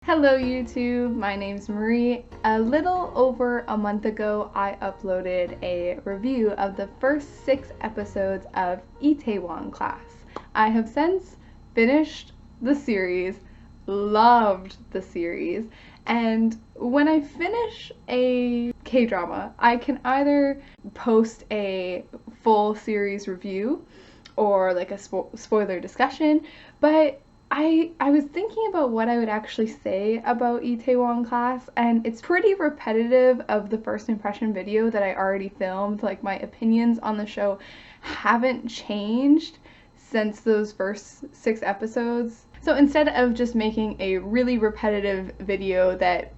Hello YouTube, my name's Marie. A little over a month ago, I uploaded a review of the first 6 episodes of Itaewon Class. I have since finished the series, loved the series, and when I finish a K-drama, I can either post a full series review or like a spoiler discussion, but I was thinking about what I would actually say about Itaewon Class, and it's pretty repetitive of the first impression video that I already filmed. Like, my opinions on the show haven't changed since those first 6 episodes. So instead of just making a really repetitive video that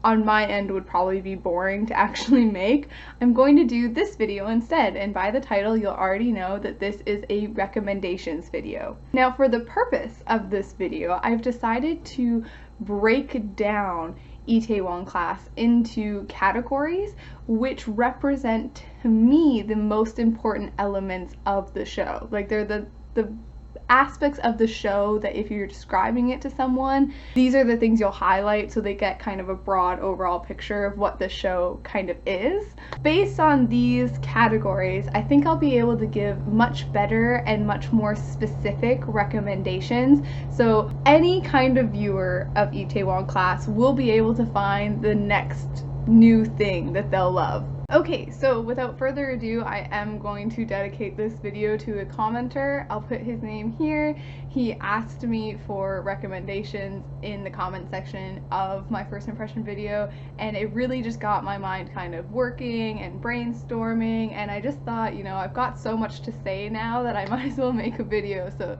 on my end would probably be boring to actually make, I'm going to do this video instead, and by the title you'll already know that this is a recommendations video. Now, for the purpose of this video, I've decided to break down Itaewon Class into categories which represent to me the most important elements of the show. Like, they're the aspects of the show that if you're describing it to someone, these are the things you'll highlight so they get kind of a broad overall picture of what the show kind of is. Based on these categories, I think I'll be able to give much better and much more specific recommendations, so any kind of viewer of Itaewon Class will be able to find the next new thing that they'll love. Okay, so without further ado, I am going to dedicate this video to a commenter. I'll put his name here. He asked me for recommendations in the comment section of my first impression video, and it really just got my mind kind of working and brainstorming, and I just thought, you know, I've got so much to say now that I might as well make a video, so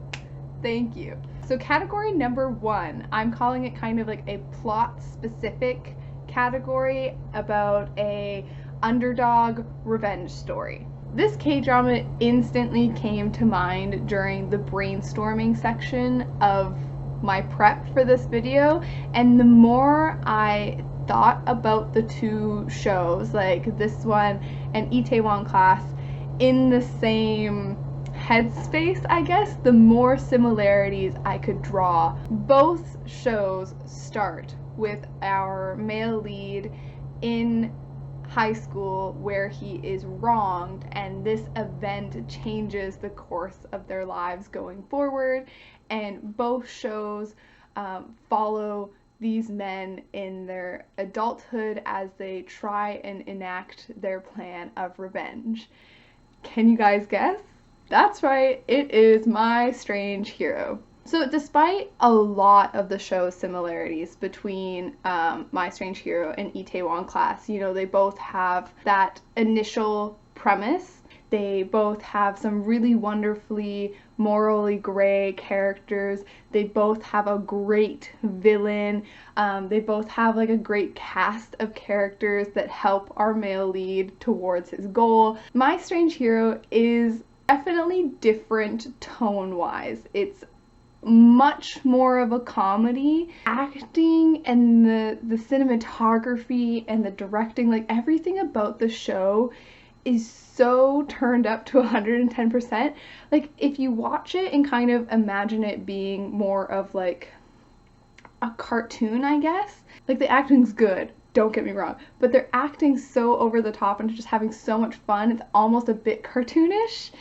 thank you. So category number 1, I'm calling it kind of like a plot-specific category about a underdog revenge story. This K-drama instantly came to mind during the brainstorming section of my prep for this video, and the more I thought about the two shows, like this one and Itaewon Class, in the same headspace, I guess, the more similarities I could draw. Both shows start with our male lead in high school where he is wronged, and this event changes the course of their lives going forward, and both shows follow these men in their adulthood as they try and enact their plan of revenge. Can you guys guess? That's right, it is My Strange Hero. So despite a lot of the show's similarities between My Strange Hero and Itaewon Class, you know, they both have that initial premise. They both have some really wonderfully morally gray characters. They both have a great villain. They both have like a great cast of characters that help our male lead towards his goal. My Strange Hero is definitely different tone-wise. It's much more of a comedy. Acting and the cinematography and the directing, like everything about the show is so turned up to 110%. Like, if you watch it and kind of imagine it being more of like a cartoon, I guess. Like, the acting's good, don't get me wrong, but they're acting so over the top and just having so much fun, it's almost a bit cartoonish.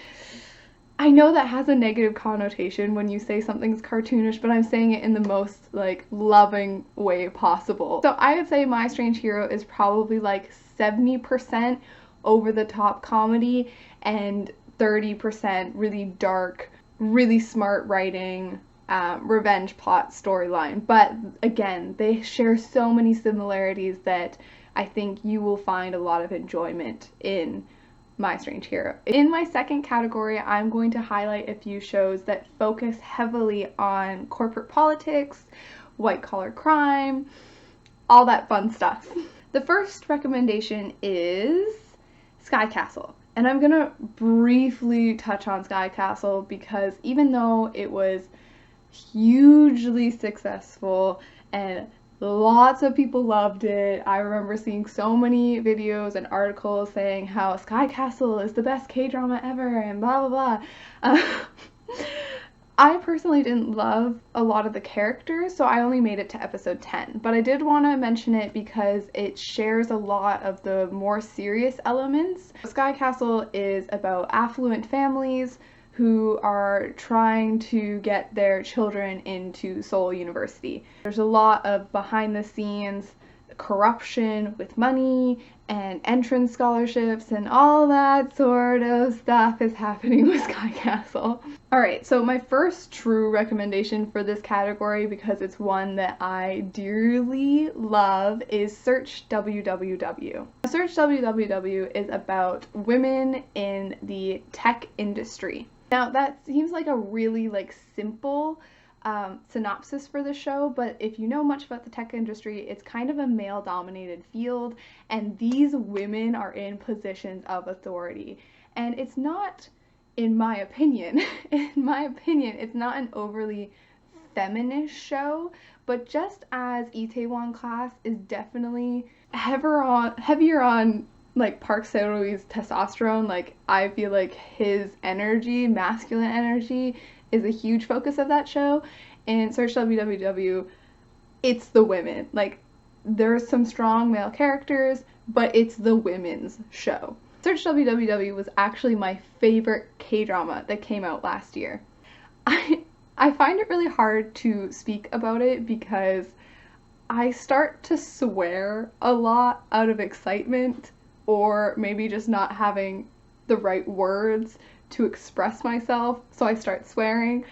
I know that has a negative connotation when you say something's cartoonish, but I'm saying it in the most, like, loving way possible. So I would say My Strange Hero is probably like 70% over-the-top comedy and 30% really dark, really smart writing, revenge plot storyline. But again, they share so many similarities that I think you will find a lot of enjoyment in My Strange Hero. In my second category, I'm going to highlight a few shows that focus heavily on corporate politics, white-collar crime, all that fun stuff. The first recommendation is Sky Castle, and I'm gonna briefly touch on Sky Castle because even though it was hugely successful and lots of people loved it, I remember seeing so many videos and articles saying how Sky Castle is the best K-drama ever and blah blah blah. I personally didn't love a lot of the characters, so I only made it to episode 10. But I did want to mention it because it shares a lot of the more serious elements. Sky Castle is about affluent families who are trying to get their children into Seoul University. There's a lot of behind the scenes corruption with money and entrance scholarships and all that sort of stuff is happening with Sky Castle. Alright, so my first true recommendation for this category, because it's one that I dearly love, is Search WWW. Search WWW is about women in the tech industry. Now that seems like a really simple synopsis for the show, but if you know much about the tech industry, it's kind of a male-dominated field, and these women are in positions of authority. And it's not, in my opinion, it's not an overly feminist show, but just as Itaewon Class is definitely heavier on Park Saeroyi's testosterone, I feel like his energy, masculine energy, is a huge focus of that show. And Search WWW, it's the women. There's some strong male characters, but it's the women's show. Search WWW was actually my favorite K-drama that came out last year. I find it really hard to speak about it because I start to swear a lot out of excitement, or maybe just not having the right words to express myself, so I start swearing.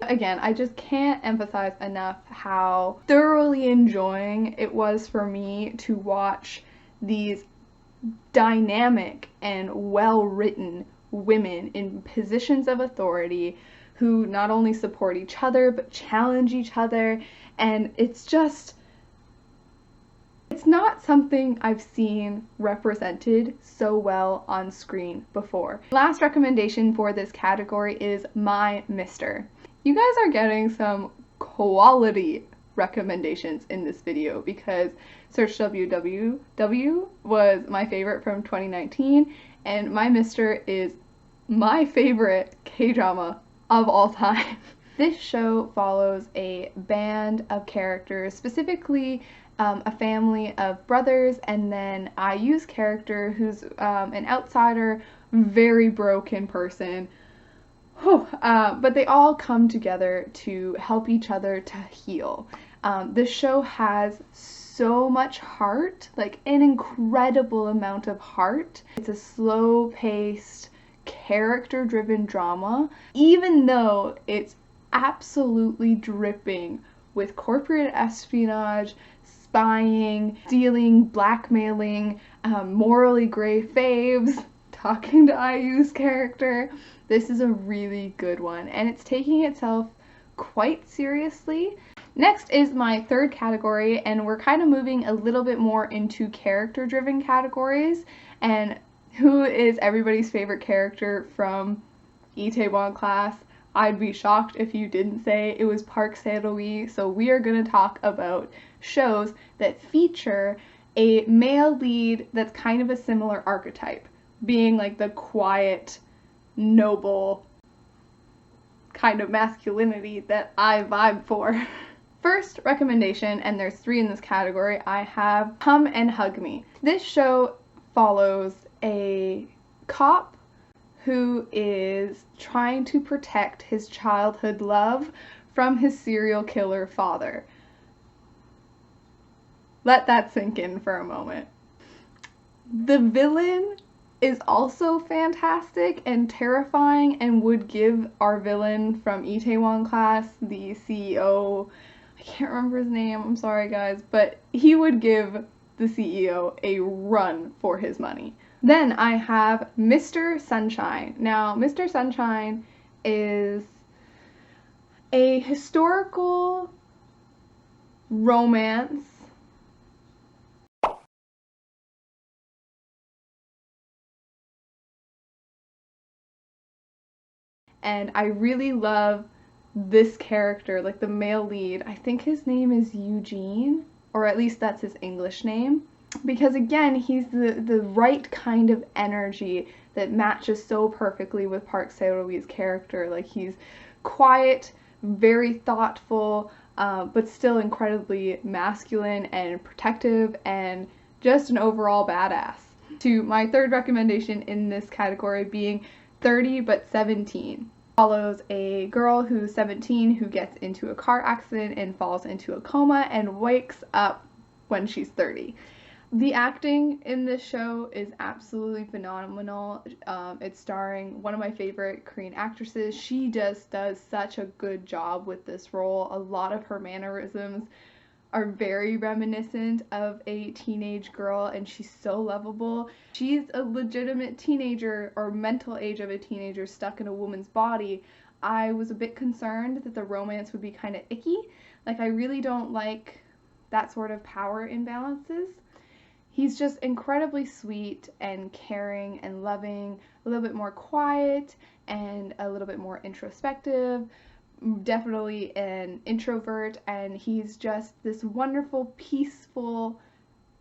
Again, I just can't emphasize enough how thoroughly enjoying it was for me to watch these dynamic and well-written women in positions of authority who not only support each other but challenge each other, and it's not something I've seen represented so well on screen before. Last recommendation for this category is My Mister. You guys are getting some quality recommendations in this video because Search WWW was my favorite from 2019, and My Mister is my favorite K-drama of all time. This show follows a band of characters, specifically a family of brothers, and then IU's character, who's an outsider, very broken person. But they all come together to help each other to heal. This show has so much heart, an incredible amount of heart. It's a slow-paced, character-driven drama, even though it's absolutely dripping with corporate espionage, spying, stealing, blackmailing, morally gray faves, talking to IU's character. This is a really good one, and it's taking itself quite seriously. Next is my third category, and we're kind of moving a little bit more into character-driven categories. And who is everybody's favorite character from Itaewon Class? I'd be shocked if you didn't say it was Park Saeroyi. So we are going to talk about shows that feature a male lead that's kind of a similar archetype, being the quiet, noble kind of masculinity that I vibe for. First recommendation, and there's 3 in this category, I have Come and Hug Me. This show follows a cop who is trying to protect his childhood love from his serial killer father. Let that sink in for a moment. The villain is also fantastic and terrifying, and would give our villain from Itaewon Class, the CEO, I can't remember his name, I'm sorry guys, but he would give the CEO a run for his money. Then I have Mr. Sunshine. Now, Mr. Sunshine is a historical romance and I really love this character, the male lead. I think his name is Eugene, or at least that's his English name, because again, he's the right kind of energy that matches so perfectly with Park Saeroyi's character. He's quiet, very thoughtful, but still incredibly masculine and protective and just an overall badass. To my third recommendation in this category being 30 but 17. Follows a girl who's 17 who gets into a car accident and falls into a coma and wakes up when she's 30. The acting in this show is absolutely phenomenal. It's starring one of my favorite Korean actresses. She just does such a good job with this role. A lot of her mannerisms are very reminiscent of a teenage girl, and she's so lovable. She's a legitimate teenager, or mental age of a teenager, stuck in a woman's body. I was a bit concerned that the romance would be kind of icky. Like, I really don't like that sort of power imbalances. He's just incredibly sweet and caring and loving, a little bit more quiet and a little bit more introspective, definitely an introvert, and he's just this wonderful, peaceful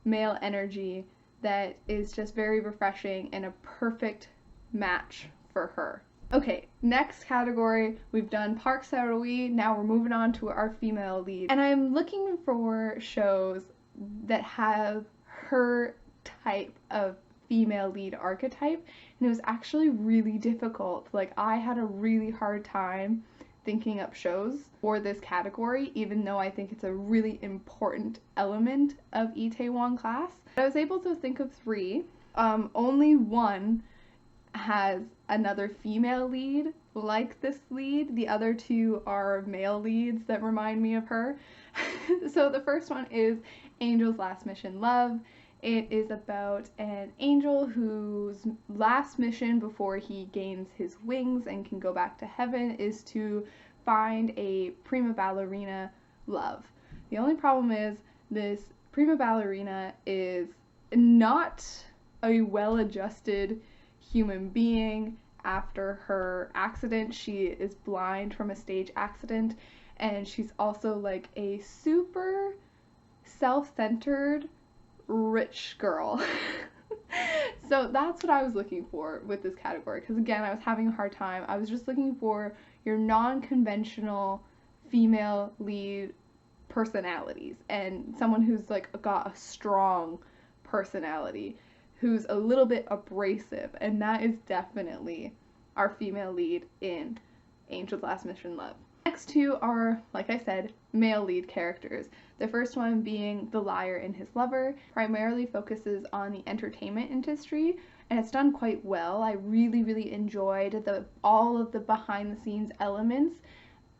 male energy that is just very refreshing and a perfect match for her. Okay, next category, we've done Park Saeroyi, now we're moving on to our female lead. And I'm looking for shows that have her type of female lead archetype, and it was actually really difficult. Like, I had a really hard time thinking up shows for this category, even though I think it's a really important element of Itaewon Class. I was able to think of 3. Only one has another female lead like this lead. The other 2 are male leads that remind me of her. So the first one is Angel's Last Mission Love. It is about an angel whose last mission before he gains his wings and can go back to heaven is to find a prima ballerina love. The only problem is this prima ballerina is not a well-adjusted human being. After her accident, she is blind from a stage accident, and she's also like a super self-centered rich girl. So that's what I was looking for with this category, because again, I was having a hard time. I was just looking for your non-conventional female lead personalities, and someone who's like got a strong personality, who's a little bit abrasive, and that is definitely our female lead in Angel's Last Mission Love. Next 2 are, like I said, male lead characters. The first one being The Liar and His Lover, primarily focuses on the entertainment industry, and it's done quite well. I really enjoyed all of the behind the scenes elements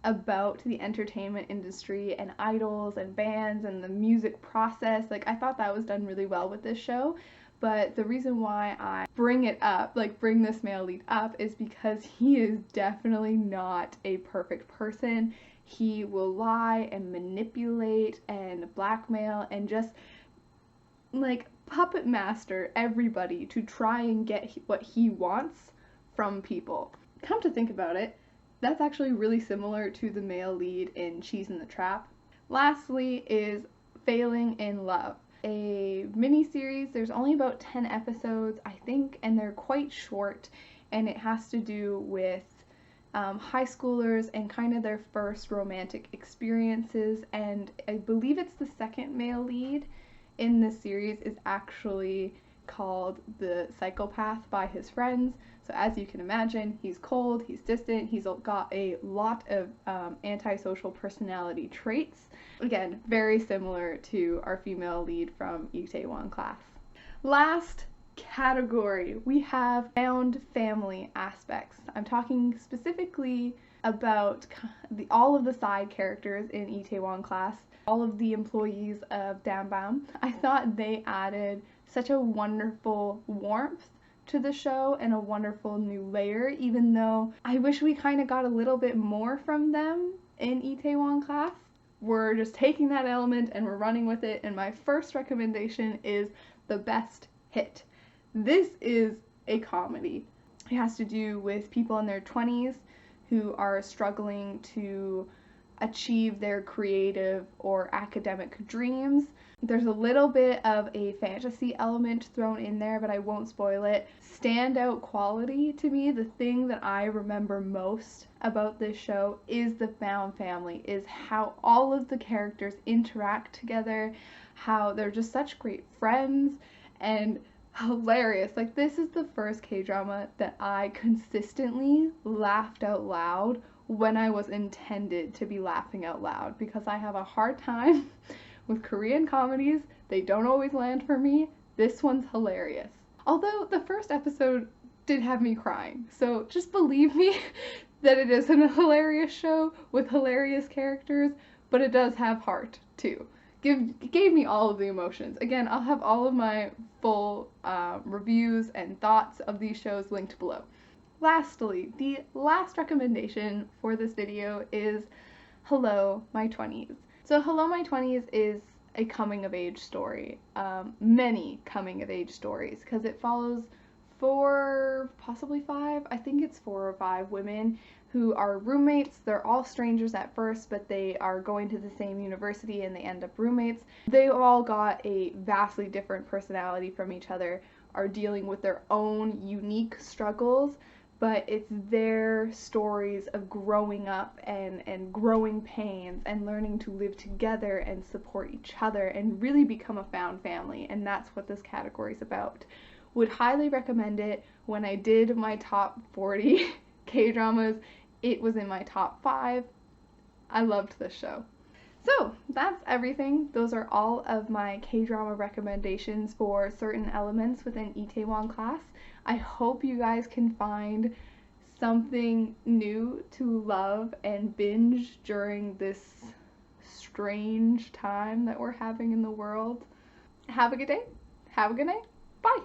about the entertainment industry and idols and bands and the music process. Like, I thought that was done really well with this show. But the reason why I bring it up, like bring this male lead up, is because he is definitely not a perfect person. He will lie and manipulate and blackmail and just like puppet master everybody to try and get what he wants from people. Come to think about it, that's actually really similar to the male lead in Cheese in the Trap. Lastly is Failing in Love, a mini-series. There's only about 10 episodes, I think, and they're quite short, and it has to do with high schoolers and kind of their first romantic experiences, and I believe it's the second male lead in this series is actually called the psychopath by his friends. So as you can imagine, he's cold, he's distant, he's got a lot of antisocial personality traits. Again, very similar to our female lead from Itaewon Class. Last category, we have found family aspects. I'm talking specifically about all of the side characters in Itaewon Class, all of the employees of DamBam. I thought they added such a wonderful warmth to the show and a wonderful new layer, even though I wish we kind of got a little bit more from them in Itaewon Class. We're just taking that element and we're running with it, and my first recommendation is The Best Hit. This is a comedy. It has to do with people in their 20s who are struggling to achieve their creative or academic dreams. There's a little bit of a fantasy element thrown in there, but I won't spoil it. Standout quality to me, the thing that I remember most about this show is the found family, is how all of the characters interact together, how they're just such great friends and hilarious. Like, this is the first K-drama that I consistently laughed out loud when I was intended to be laughing out loud, because I have a hard time with Korean comedies. They don't always land for me. This one's hilarious. Although the first episode did have me crying, so just believe me that it is a hilarious show with hilarious characters, but it does have heart too. Gave me all of the emotions. Again, I'll have all of my full reviews and thoughts of these shows linked below. Lastly, the last recommendation for this video is Hello, My 20s. So Hello, My 20s is a coming-of-age story. Many coming-of-age stories, because it follows 4, possibly 5, I think it's 4 or 5 women who are roommates. They're all strangers at first, but they are going to the same university and they end up roommates. They all got a vastly different personality from each other, are dealing with their own unique struggles, but it's their stories of growing up and growing pains and learning to live together and support each other and really become a found family, and that's what this category is about. Would highly recommend it. When I did my top 40 K-dramas, it was in my top 5. I loved this show. So that's everything. Those are all of my K-drama recommendations for certain elements within Itaewon Class. I hope you guys can find something new to love and binge during this strange time that we're having in the world. Have a good day. Have a good night. Bye.